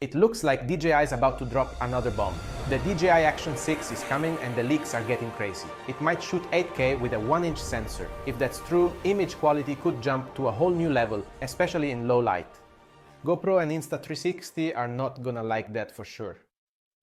It looks like DJI is about to drop another bomb. The DJI Action 6 is coming and the leaks are getting crazy. It might shoot 8K with a 1-inch sensor. If that's true, image quality could jump to a whole new level, especially in low light. GoPro and Insta360 are not gonna like that for sure.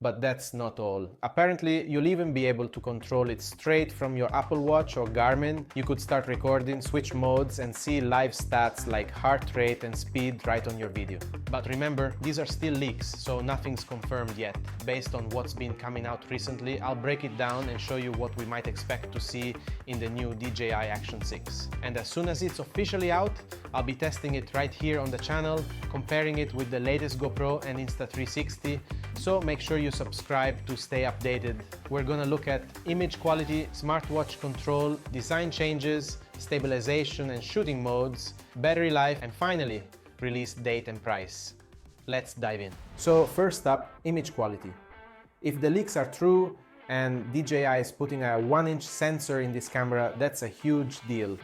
But that's not all. Apparently, you'll even be able to control it straight from your Apple Watch or Garmin. You could start recording, switch modes, and see live stats like heart rate and speed right on your video. But remember, these are still leaks, so nothing's confirmed yet. Based on what's been coming out recently, I'll break it down and show you what we might expect to see in the new DJI Action 6. And as soon as it's officially out, I'll be testing it right here on the channel, comparing it with the latest GoPro and Insta360, so make sure you subscribe to stay updated. We're gonna look at image quality, smartwatch control, design changes, stabilization and shooting modes, battery life, and finally, release date and price. Let's dive in. So first up, image quality. If the leaks are true and DJI is putting a 1-inch sensor in this camera, that's a huge deal.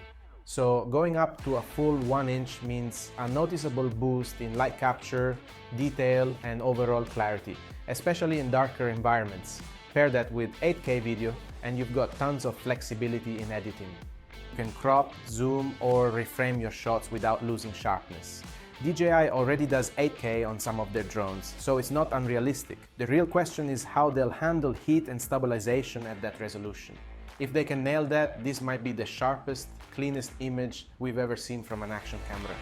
So going up to a full 1-inch means a noticeable boost in light capture, detail, and overall clarity, especially in darker environments. Pair that with 8K video and you've got tons of flexibility in editing. You can crop, zoom, or reframe your shots without losing sharpness. DJI already does 8K on some of their drones, so it's not unrealistic. The real question is how they'll handle heat and stabilization at that resolution. If they can nail that, this might be the sharpest, cleanest image we've ever seen from an action camera.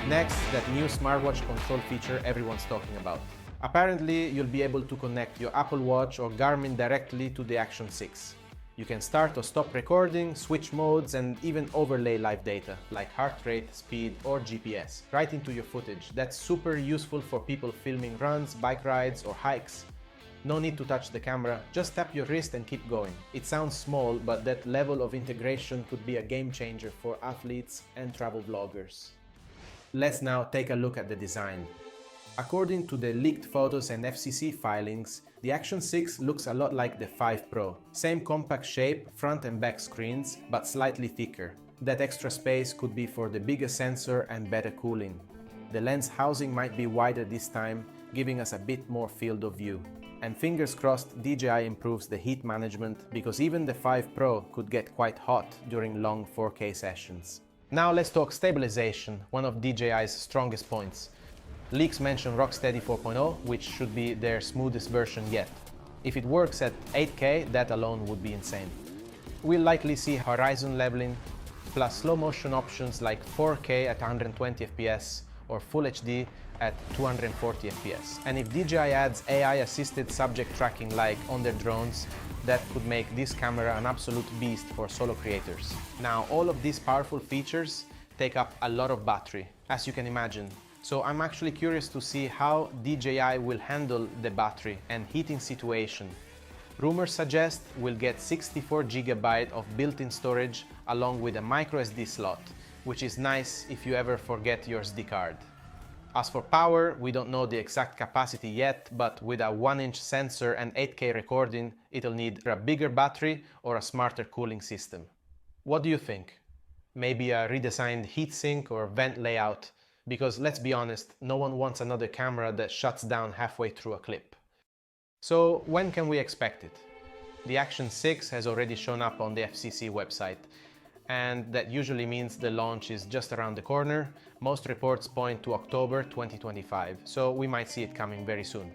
Next, that new smartwatch control feature everyone's talking about. Apparently, you'll be able to connect your Apple Watch or Garmin directly to the Action 6. You can start or stop recording, switch modes, and even overlay live data like heart rate, speed, or GPS right into your footage. That's super useful for people filming runs, bike rides, or hikes. No need to touch the camera, just tap your wrist and keep going. It sounds small, but that level of integration could be a game changer for athletes and travel vloggers. Let's now take a look at the design. According to the leaked photos and FCC filings, the Action 6 looks a lot like the 5 Pro. Same compact shape, front and back screens, but slightly thicker. That extra space could be for the bigger sensor and better cooling. The lens housing might be wider this time, giving us a bit more field of view. And fingers crossed DJI improves the heat management, because even the 5 Pro could get quite hot during long 4K sessions. Now let's talk stabilization, one of DJI's strongest points. Leaks mention Rocksteady 4.0, which should be their smoothest version yet. If it works at 8K, that alone would be insane. We'll likely see horizon leveling, plus slow motion options like 4K at 120 FPS or Full HD at 240 FPS. And if DJI adds AI-assisted subject tracking like on their drones, that could make this camera an absolute beast for solo creators. Now, all of these powerful features take up a lot of battery, as you can imagine. So I'm actually curious to see how DJI will handle the battery and heating situation. Rumors suggest we'll get 64 GB of built-in storage along with a microSD slot, which is nice if you ever forget your SD card. As for power, we don't know the exact capacity yet, but with a 1-inch sensor and 8K recording, it'll need a bigger battery or a smarter cooling system. What do you think? Maybe a redesigned heatsink or vent layout? Because let's be honest, no one wants another camera that shuts down halfway through a clip. So when can we expect it? The Action 6 has already shown up on the FCC website, and that usually means the launch is just around the corner. Most reports point to October 2025, so we might see it coming very soon.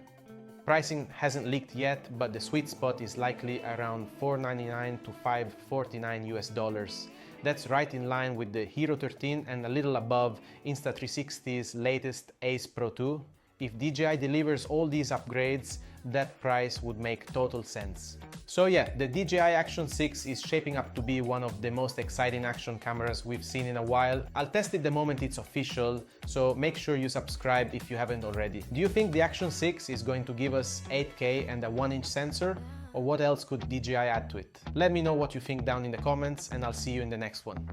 Pricing hasn't leaked yet, but the sweet spot is likely around $499 to $549 US. That's right in line with the Hero 13 and a little above Insta360's latest Ace Pro 2. If DJI delivers all these upgrades, that price would make total sense. So yeah, the DJI Action 6 is shaping up to be one of the most exciting action cameras we've seen in a while. I'll test it the moment it's official, so make sure you subscribe if you haven't already. Do you think the Action 6 is going to give us 8K and a 1-inch sensor? Or what else could DJI add to it? Let me know what you think down in the comments, and I'll see you in the next one.